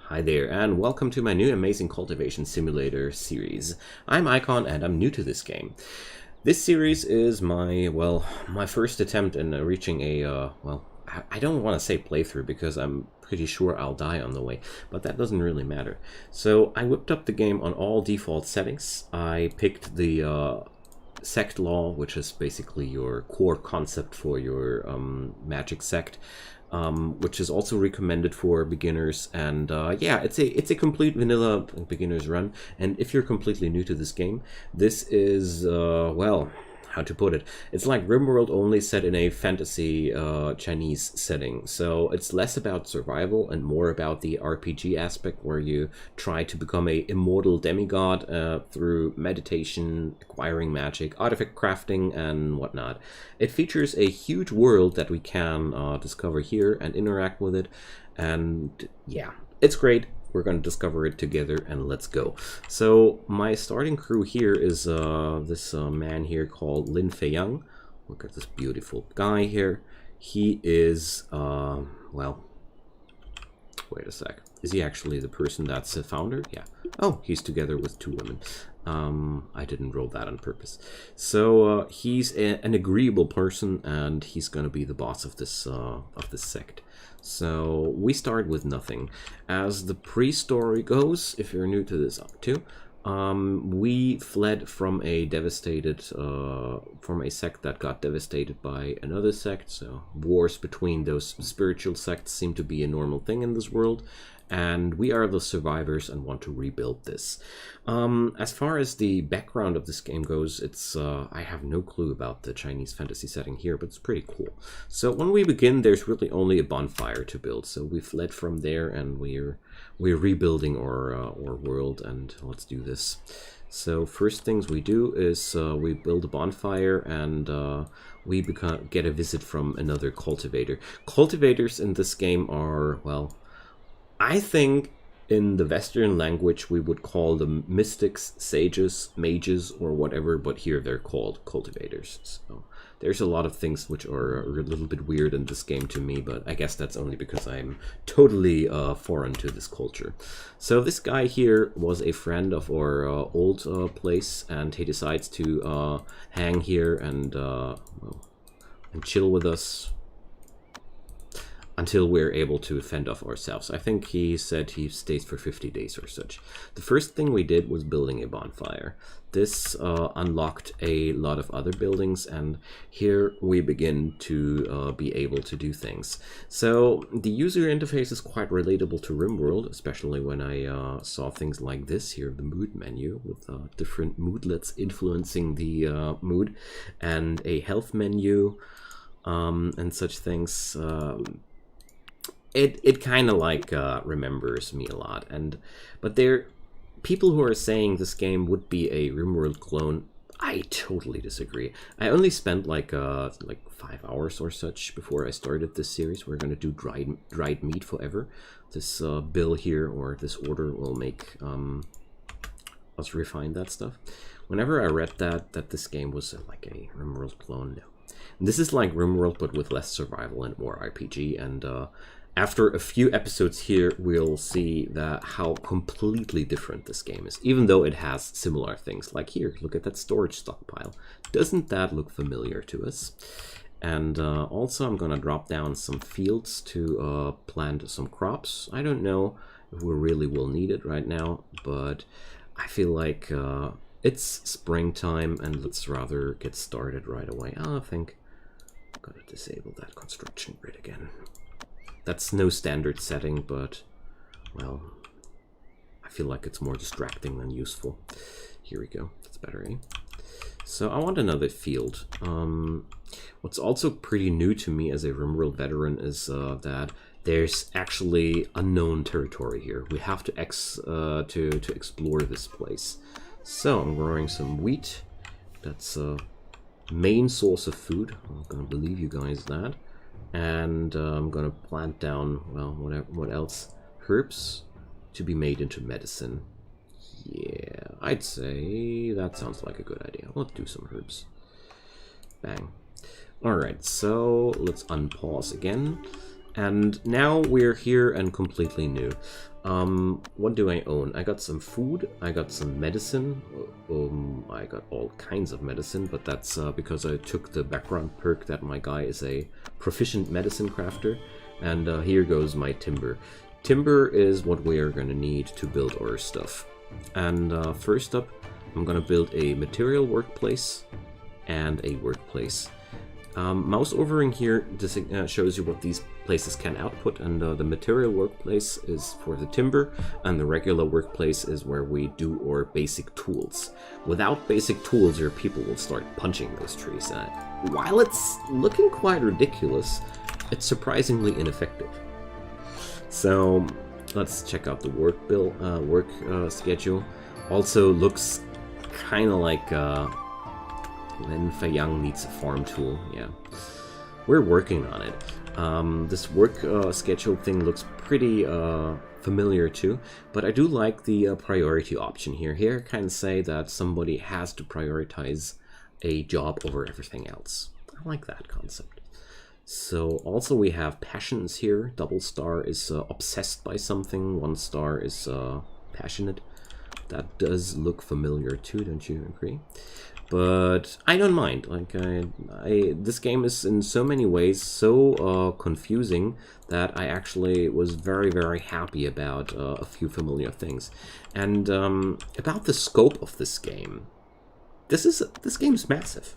Hi there, and welcome to my new amazing cultivation simulator series. I'm Icon, and I'm new to this game. This series is my first attempt in reaching a, I don't want to say playthrough because I'm pretty sure I'll die on the way, but that doesn't really matter. So I whipped up the game on all default settings. I picked the Sect law, which is basically your core concept for your magic sect, which is also recommended for beginners. And yeah, it's a complete vanilla beginner's run. And if you're completely new to this game, this is how to put it? It's like RimWorld, only set in a fantasy Chinese setting. So it's less about survival and more about the RPG aspect, where you try to become a immortal demigod through meditation, acquiring magic, artifact crafting, and whatnot. It features a huge world that we can discover here and interact with it. And yeah, it's great. We're going to discover it together, and let's go. So my starting crew here is this man here called Lin Feiyang. Look at this beautiful guy here. He is, well, wait a sec. Is he actually the person that's the founder? Yeah. Oh, he's together with two women. I didn't roll that on purpose. So he's an agreeable person, and he's going to be the boss of this sect. So we start with nothing. As the pre-story goes, if you're new to this too, we fled from a devastated, from a sect that got devastated by another sect. So wars between those spiritual sects seem to be a normal thing in this world. And we are the survivors and want to rebuild this. As far as the background of this game goes, it's I have no clue about the Chinese fantasy setting here, but it's pretty cool. So when we begin, there's really only a bonfire to build. So we fled from there, and we're rebuilding our world, and let's do this. So first things we do is we build a bonfire, and we get a visit from another cultivator. Cultivators in this game are, well, I think in the Western language we would call them mystics, sages, mages, or whatever, but here they're called cultivators. So there's a lot of things which are a little bit weird in this game to me, but I guess that's only because I'm totally foreign to this culture. So this guy here was a friend of our old place, and he decides to hang here and chill with us until we're able to fend off ourselves. I think he said he stays for 50 days or such. The first thing we did was building a bonfire. This unlocked a lot of other buildings, and here we begin to be able to do things. So the user interface is quite relatable to RimWorld, especially when I saw things like this here, the mood menu, with different moodlets influencing the mood, and a health menu, and such things. It kind of like remembers me a lot, but there people who are saying this game would be a RimWorld clone. I totally disagree. I only spent like 5 hours or such before I started this series. We're gonna do dried meat forever. This bill here, or this order, will make us refine that stuff. Whenever I read that this game was like a RimWorld clone, no. And this is like RimWorld but with less survival and more RPG, and after a few episodes here, we'll see that how completely different this game is, even though it has similar things. Like here, look at that storage stockpile. Doesn't that look familiar to us? And also, I'm gonna drop down some fields to plant some crops. I don't know if we really will need it right now, but I feel like it's springtime, and let's rather get started right away. I think I'm gonna disable that construction grid again. That's no standard setting, but, well, I feel like it's more distracting than useful. Here we go. That's better, eh? So I want another field. What's also pretty new to me as a RimWorld veteran is that there's actually unknown territory here. We have to explore this place. So I'm growing some wheat. That's a main source of food. I'm not gonna believe you guys that. And I'm gonna plant down, well, what else? Herbs to be made into medicine. Yeah, I'd say that sounds like a good idea. Let's do some herbs. Bang. Alright, so let's unpause again. And now we're here and completely new. What do I own? I got some food, I got some medicine, I got all kinds of medicine, but that's because I took the background perk that my guy is a proficient medicine crafter, and here goes my timber. Timber is what we are going to need to build our stuff. And first up, I'm going to build a material workplace and a workplace. Mouse overing here shows you what these places can output, and the material workplace is for the timber, and the regular workplace is where we do our basic tools. Without basic tools, your people will start punching those trees. While it's looking quite ridiculous, it's surprisingly ineffective. So let's check out the work schedule. Also looks kind of like Lin Feiyang needs a farm tool. Yeah, we're working on it. This work schedule thing looks pretty familiar too, but I do like the priority option here. Here I can say that somebody has to prioritize a job over everything else. I like that concept. So also we have passions here. Double star is obsessed by something. 1 star is passionate. That does look familiar too, don't you agree? But I don't mind. Like this game is in so many ways so confusing that I actually was very, very happy about a few familiar things. And about the scope of this game, this game's massive,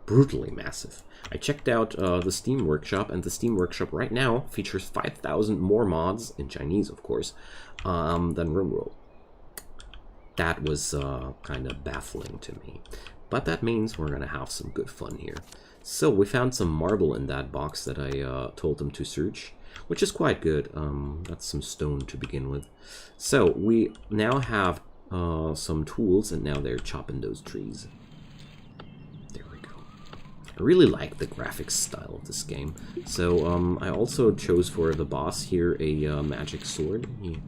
brutally massive. I checked out the Steam Workshop, and the Steam Workshop right now features 5,000 more mods, in Chinese of course, than RimWorld. That was kind of baffling to me. But that means we're going to have some good fun here. So we found some marble in that box that I told them to search, which is quite good. That's some stone to begin with. So we now have some tools, and now they're chopping those trees. I really like the graphics style of this game. So I also chose for the boss here a magic sword. He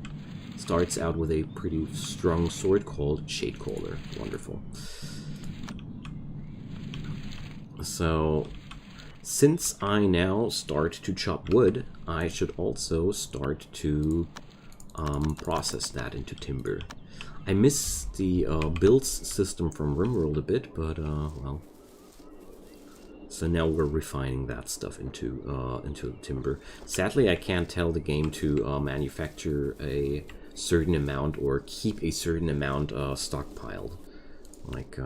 starts out with a pretty strong sword called Shadecaller. Wonderful. So since I now start to chop wood, I should also start to process that into timber. I miss the builds system from RimWorld a bit, but well. So now we're refining that stuff into timber. Sadly, I can't tell the game to manufacture a certain amount or keep a certain amount stockpiled. Like,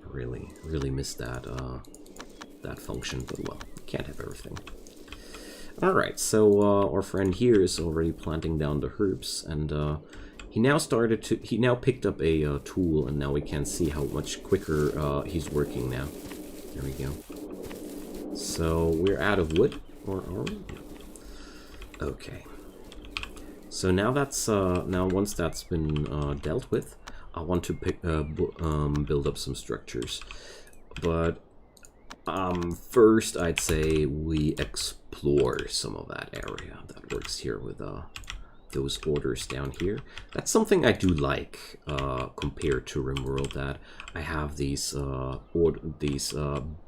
really miss that that function. But well, can't have everything. All right, so our friend here is already planting down the herbs, and he now picked up a tool, and now we can see how much quicker he's working now. There we go. So we're out of wood, or are we? Okay. So now that's once that's been dealt with, I want to build up some structures. But first, I'd say we explore some of that area that works here with those orders down here. That's something I do like compared to RimWorld, that I have these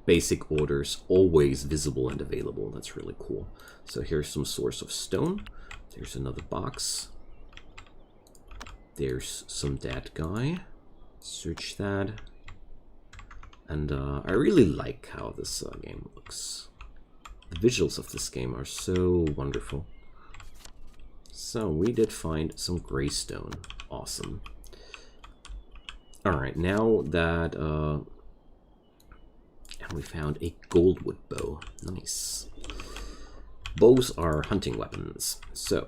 basic orders always visible and available. That's really cool. So here's some source of stone. There's another box. There's some dead guy. Search that. And I really like how this game looks. The visuals of this game are so wonderful. So we did find some gray stone. Awesome. Alright, now that and we found a goldwood bow. Nice. Bows are hunting weapons. So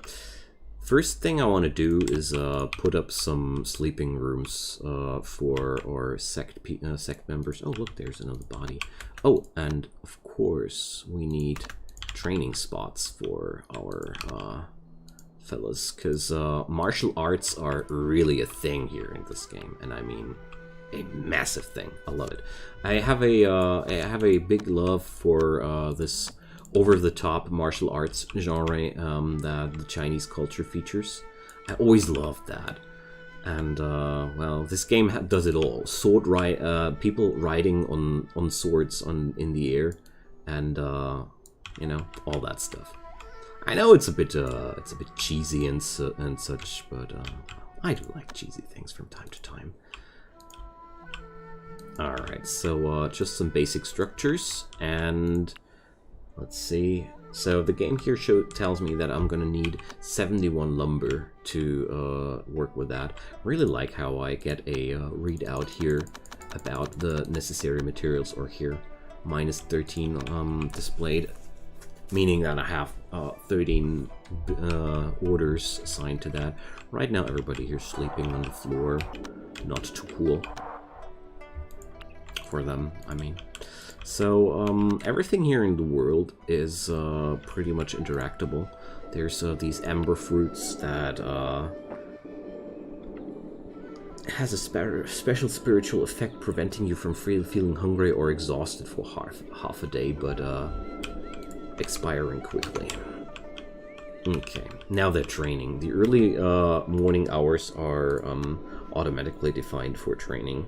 first thing I want to do is put up some sleeping rooms for our sect members. Oh, look, there's another body. Oh, and of course we need training spots for our fellas, because martial arts are really a thing here in this game, and I mean a massive thing. I love it. I have a big love for this over-the-top martial arts genre that the Chinese culture features. I always loved that, and well, this game does it all. People riding on swords in the air, and you know, all that stuff. I know it's a bit cheesy and such, but I do like cheesy things from time to time. Alright, so just some basic structures, and let's see. So the game here tells me that I'm gonna need 71 lumber to work with that. Really like how I get a readout here about the necessary materials, or here, minus 13 displayed, meaning that I have 13 orders assigned to that. Right now everybody here's sleeping on the floor, not too cool. For them, I mean. So everything here in the world is pretty much interactable. There's these amber fruits that has a special spiritual effect, preventing you from feeling hungry or exhausted for half a day, but expiring quickly. Okay, now they're training. The early morning hours are automatically defined for training.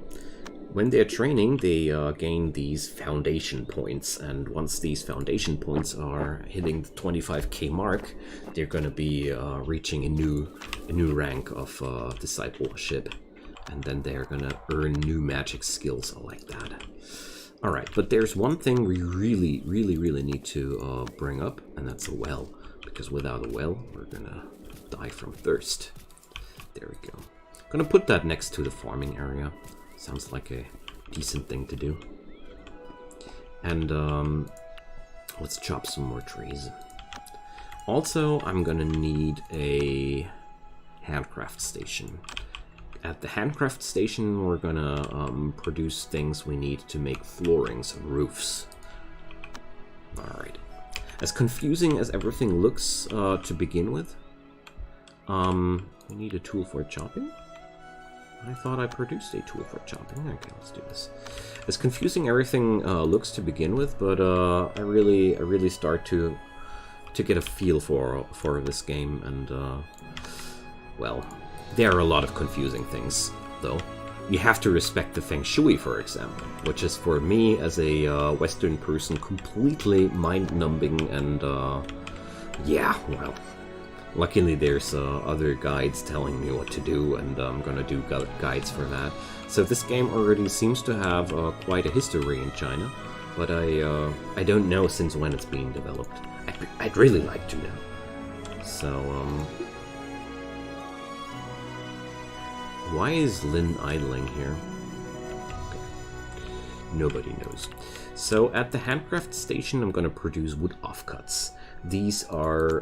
When they're training, they gain these foundation points, and once these foundation points are hitting the 25k mark, they're gonna be reaching a new rank of discipleship, and then they're gonna earn new magic skills like that. All right, but there's one thing we really need to bring up, and that's a well, because without a well, we're gonna die from thirst. There we go. Gonna put that next to the farming area. Sounds like a decent thing to do. And let's chop some more trees. Also, I'm gonna need a handcraft station. At the handcraft station, we're gonna produce things we need to make floorings and roofs. Alright. As confusing as everything looks to begin with, we need a tool for chopping. I thought I produced a tool for chopping. Okay, let's do this. As confusing everything looks to begin with, but I really start to get a feel for this game, and well, there are a lot of confusing things, though. You have to respect the Feng Shui, for example, which is for me as a Western person completely mind-numbing, and yeah, well. Luckily, there's other guides telling me what to do, and I'm gonna do guides for that. So this game already seems to have quite a history in China, but I don't know since when it's being developed. I'd really like to know. So, why is Lin idling here? Okay. Nobody knows. So at the handcraft station, I'm gonna produce wood offcuts. These are,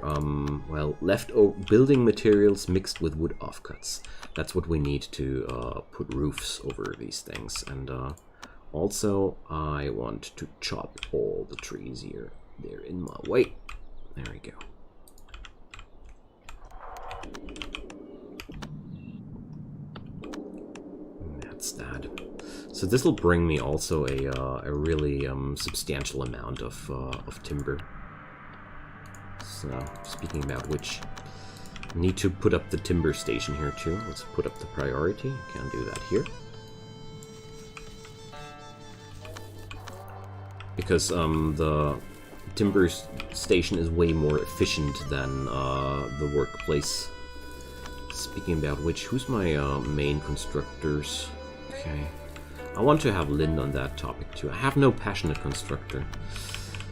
well, leftover building materials mixed with wood offcuts. That's what we need to put roofs over these things. And also, I want to chop all the trees here. They're in my way. There we go. And that's that. So this will bring me also a really substantial amount of timber. So, speaking about which, I need to put up the timber station here too. Let's put up the priority. Can't do that here. Because the timber station is way more efficient than the workplace. Speaking about which, who's my main constructors? Okay. I want to have Lynn on that topic too. I have no passionate constructor.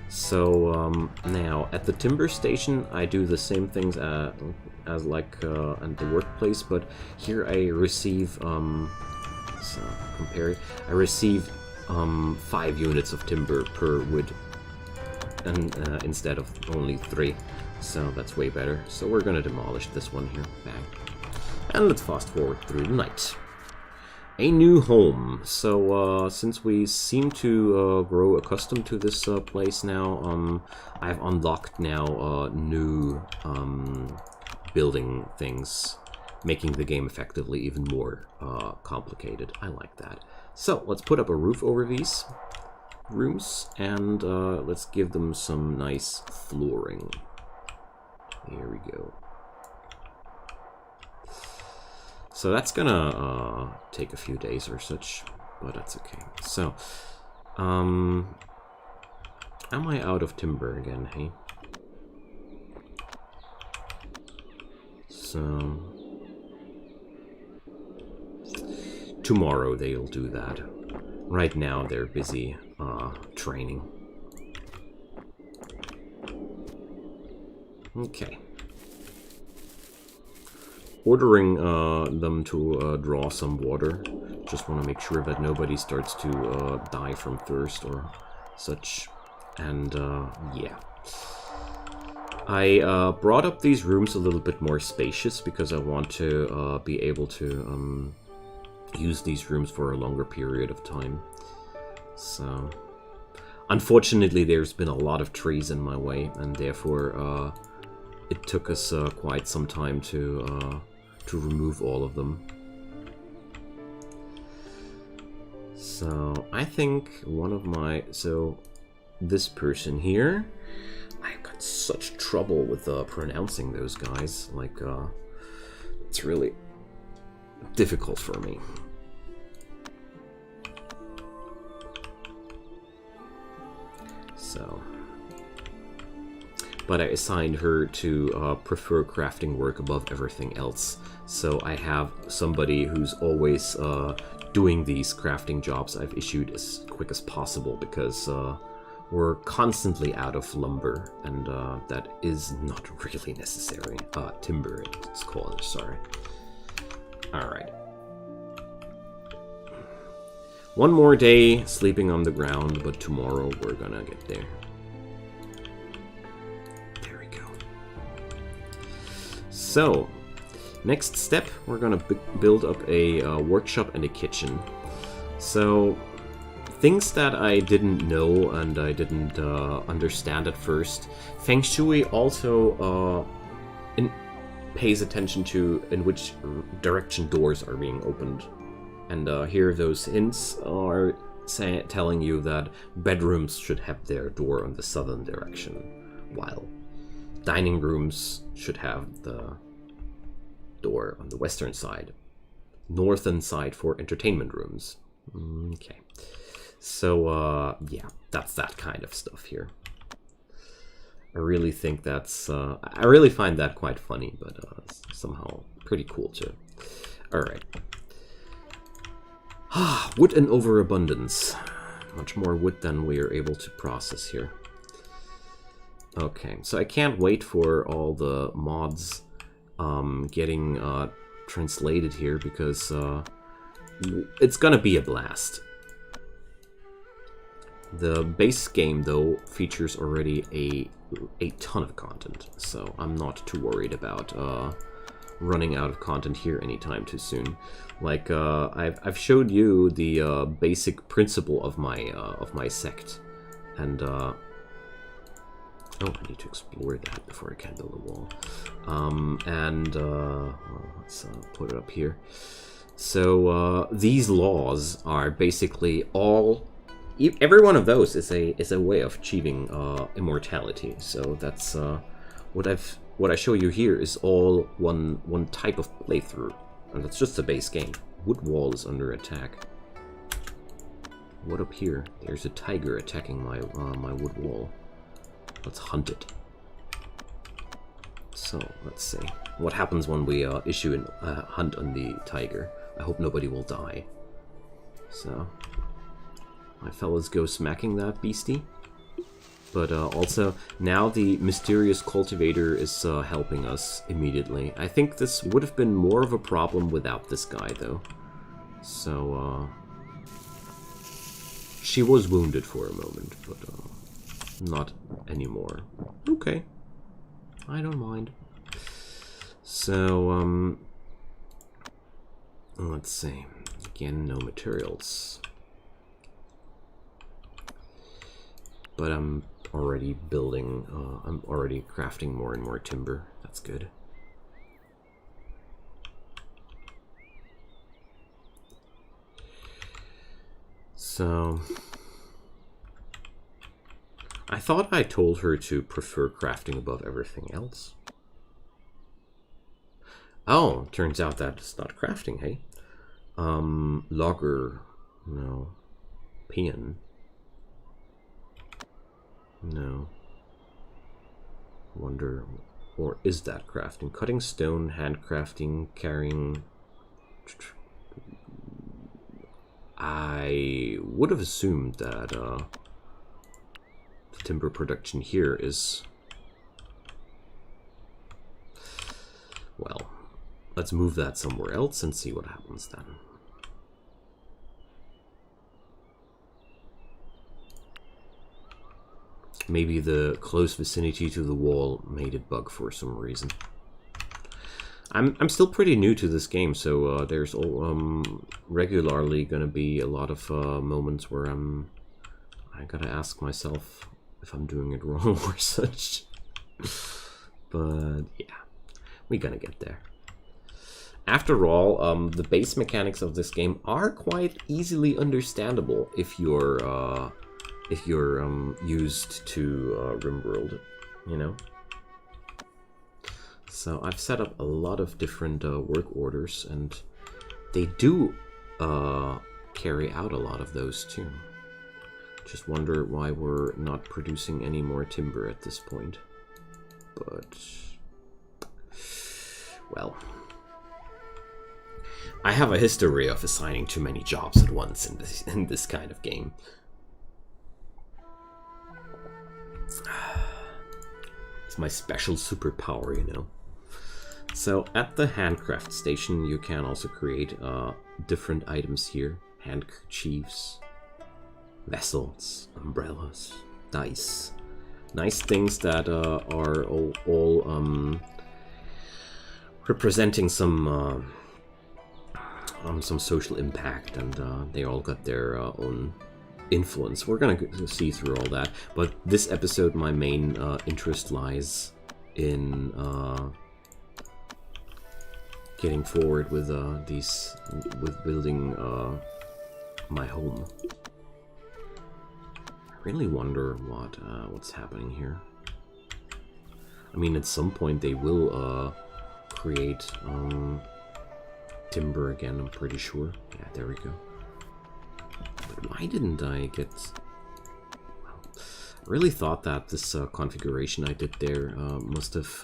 So now at the timber station, I do the same things as like at the workplace, but here I receive so compare it. I receive 5 units of timber per wood, and instead of only 3. So that's way better. So we're gonna demolish this one here. Bang. And let's fast forward through the night. A new home. So since we seem to grow accustomed to this place now, I've unlocked now new building things, making the game effectively even more complicated. I like that. So let's put up a roof over these rooms, and let's give them some nice flooring. Here we go. So that's gonna take a few days or such, but that's okay. So, am I out of timber again, hey? So tomorrow they'll do that. Right now they're busy training. Okay. Ordering them to draw some water. Just want to make sure that nobody starts to die from thirst or such. And yeah. I brought up these rooms a little bit more spacious because I want to be able to use these rooms for a longer period of time. So, unfortunately, there's been a lot of trees in my way, and therefore it took us quite some time to remove all of them. So, I think one of my... So, this person here... I've got such trouble with pronouncing those guys. Like, it's really difficult for me. So, but I assigned her to prefer crafting work above everything else. So I have somebody who's always doing these crafting jobs I've issued as quick as possible because we're constantly out of lumber, and that is not really necessary. Timber, it's called, sorry. Alright. One more day sleeping on the ground, but tomorrow we're gonna get there. There we go. So, next step, we're gonna build up a workshop and a kitchen. So, things that I didn't know and I didn't understand at first. Feng Shui also pays attention to in which direction doors are being opened. And here those hints are telling you that bedrooms should have their door on the southern direction, while dining rooms should have the door on the western side. Northern side for entertainment rooms. Okay. So, yeah, that's that kind of stuff here. I really think that's... I really find that quite funny, but somehow pretty cool too. Alright. Wood in overabundance. Much more wood than we are able to process here. Okay, so I can't wait for all the mods getting translated here because it's gonna be a blast. The base game, though, features already a ton of content, so I'm not too worried about running out of content here anytime too soon. Like I've showed you the basic principle of my sect, and oh, I need to explore that before I can build a wall. Well, let's put it up here. So these laws are basically all. Every one of those is a way of achieving immortality. So that's what I show you here is all one type of playthrough, and that's just the base game. Wood wall is under attack. What up here? There's a tiger attacking my my wood wall. Let's hunt it. So let's see what happens when we issue a hunt on the tiger. I hope nobody will die. So. My fellas go smacking that beastie. But also, now the mysterious cultivator is helping us immediately. I think this would have been more of a problem without this guy, though. So, she was wounded for a moment, but not anymore. Okay. I don't mind. So, let's see. Again, no materials. But I'm already building, I'm already crafting more and more timber. That's good. So, I thought I told her to prefer crafting above everything else. Oh, turns out that it's not crafting, hey? Logger, no. Peon. No. Wonder Or is that crafting? Cutting stone, handcrafting, carrying... I would have assumed that the timber production here is... Well, let's move that somewhere else and see what happens then. Maybe the close vicinity to the wall made it bug for some reason. I'm still pretty new to this game, so there's regularly gonna be a lot of moments where I gotta ask myself if I'm doing it wrong or such. But yeah, we're gonna get there. After all, the base mechanics of this game are quite easily understandable if you're used to RimWorld, you know. So I've set up a lot of different work orders, and they do carry out a lot of those too. Just wonder why we're not producing any more timber at this point. But, well, I have a history of assigning too many jobs at once in this kind of game. It's my special superpower, you know. So at the handcraft station, you can also create different items here. Handkerchiefs, vessels, umbrellas, dice. Nice things that are all representing some social impact, and they all got their own influence. We're gonna see through all that, but this episode, my main interest lies in getting forward with building my home. I really wonder what's happening here. I mean, at some point they will create timber again, I'm pretty sure. Yeah, there we go. But why didn't I get... Well, I really thought that this configuration I did there must have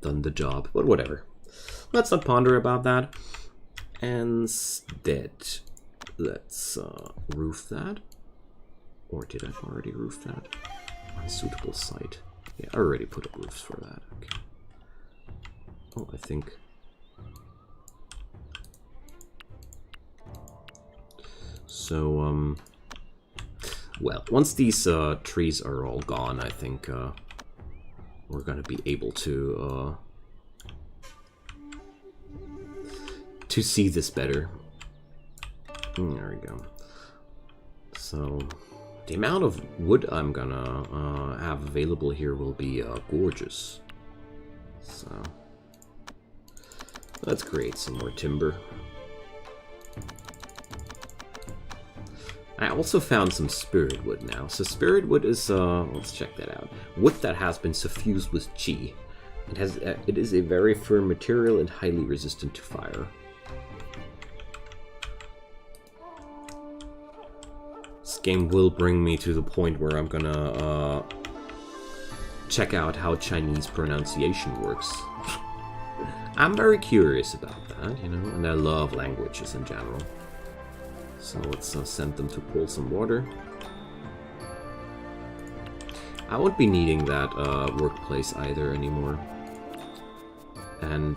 done the job, but whatever. Let's not ponder about that. Instead, let's roof that. Or did I already roof that? Unsuitable site. Yeah, I already put up roofs for that. Okay. Oh, I think... So, well, once these trees are all gone, I think we're gonna be able to see this better. There we go. So, the amount of wood I'm gonna have available here will be gorgeous. So, let's create some more timber. I also found some spirit wood now. So spirit wood is, let's check that out. Wood that has been suffused with chi. It is a very firm material and highly resistant to fire. This game will bring me to the point where I'm gonna check out how Chinese pronunciation works. I'm very curious about that, you know, and I love languages in general. So let's send them to pull some water. I won't be needing that workplace either anymore. And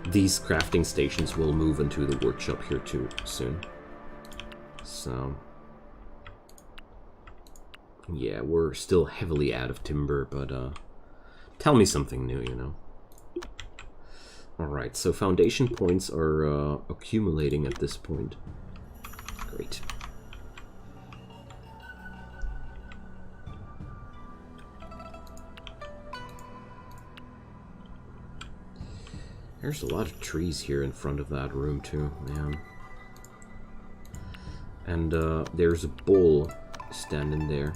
these crafting stations will move into the workshop here too soon. So yeah, we're still heavily out of timber, but tell me something new, you know. Alright, so foundation points are accumulating at this point. Great. There's a lot of trees here in front of that room too, man. And there's a bull standing there.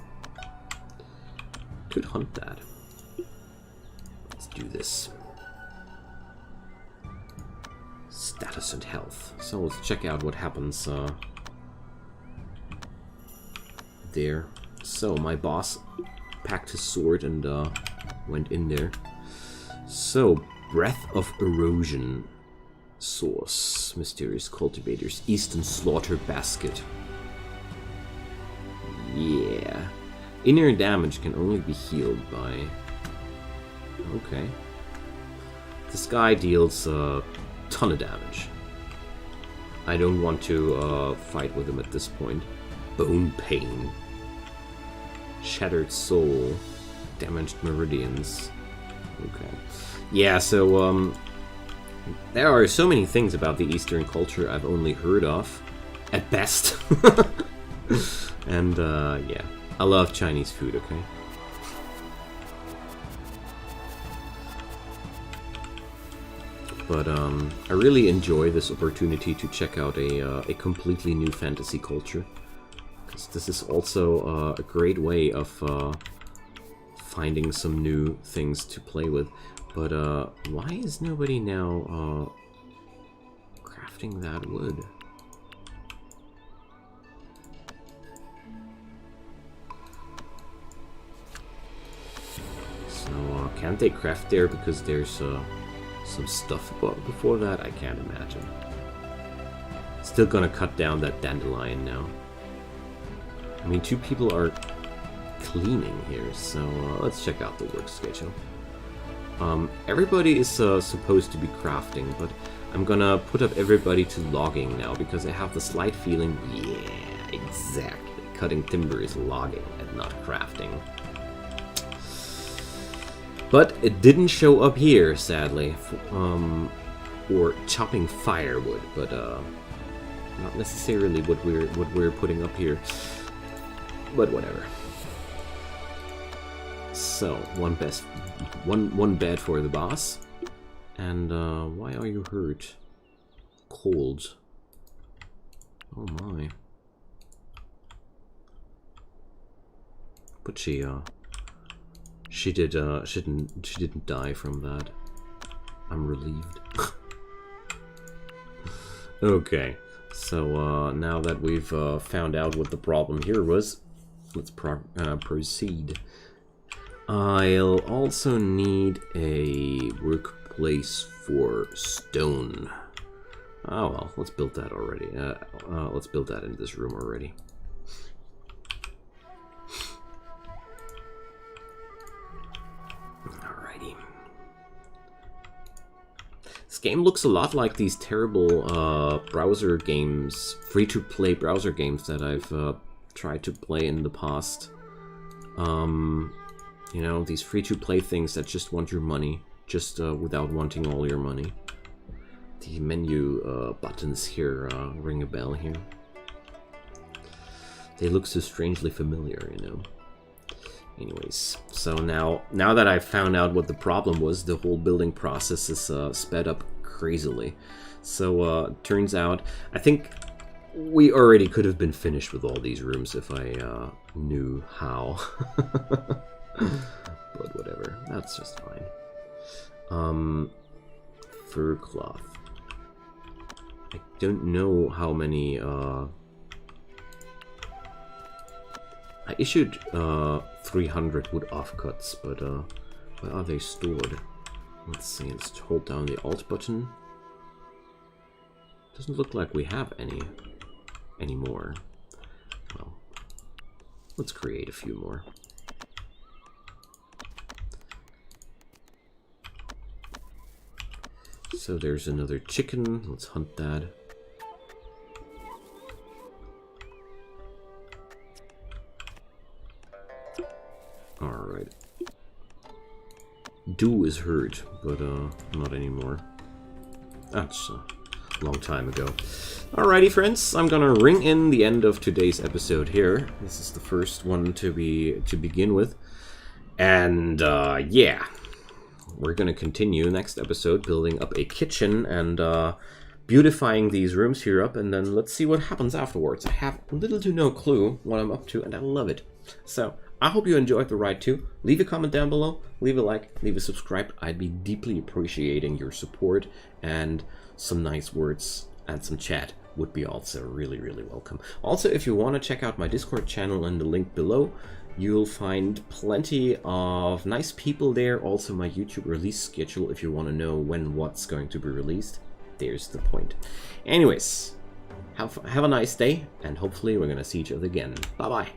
Could hunt that. Let's do this. Status and health. So let's check out what happens there. So my boss packed his sword and went in there. So, Breath of Erosion. Source. Mysterious Cultivators. Eastern Slaughter Basket. Yeah. Inner damage can only be healed by... Okay. This guy deals a ton of damage. I don't want to fight with him at this point. Bone Pain. Shattered Soul. Damaged Meridians. Okay. Yeah, so, there are so many things about the Eastern culture I've only heard of, at best. And, yeah. I love Chinese food, okay? But, I really enjoy this opportunity to check out a completely new fantasy culture. Because this is also a great way of finding some new things to play with. But, why is nobody now crafting that wood? So, can't they craft there because there's some stuff before that? I can't imagine. Still gonna cut down that dandelion now. I mean, 2 people are cleaning here, so let's check out the work schedule. Everybody is supposed to be crafting, but I'm gonna put up everybody to logging now, because I have the slight feeling, yeah, exactly, cutting timber is logging and not crafting. But it didn't show up here, sadly, or chopping firewood, but not necessarily what we're putting up here, but whatever. So, one bed for the boss. And, why are you hurt? Cold. Oh my. But she didn't die from that. I'm relieved. Okay. So, now that we've found out what the problem here was, let's proceed. I'll also need a workplace for stone. Oh well, let's build that already. Let's build that in this room already. Alrighty. This game looks a lot like these terrible browser games, free-to-play browser games that I've tried to play in the past. You know, these free-to-play things that just want your money, just without wanting all your money. The menu buttons here ring a bell here. They look so strangely familiar, you know. Anyways, so now that I've found out what the problem was, the whole building process is sped up crazily. So, turns out, I think we already could have been finished with all these rooms if I knew how. But whatever, that's just fine. Fur cloth. I don't know how many, I issued 300 wood offcuts, but where are they stored? Let's see, let's hold down the Alt button. Doesn't look like we have any anymore. Well, let's create a few more. So there's another chicken. Let's hunt that. Alright. Dew is hurt, but not anymore. That's a long time ago. Alrighty, friends, I'm gonna ring in the end of today's episode here. This is the first one to begin with. And yeah. We're gonna continue next episode building up a kitchen and beautifying these rooms here up, and then let's see what happens afterwards. I have little to no clue what I'm up to, and I love it. So I hope you enjoyed the ride too. Leave a comment down below, leave a like, leave a subscribe. I'd be deeply appreciating your support, and some nice words and some chat would be also really, really welcome. Also, if you want to check out my Discord channel in the link below, You'll find plenty of nice people there. Also my YouTube release schedule if you want to know when what's going to be released. There's the point. Anyways, have a nice day, and hopefully we're going to see each other again. Bye-bye.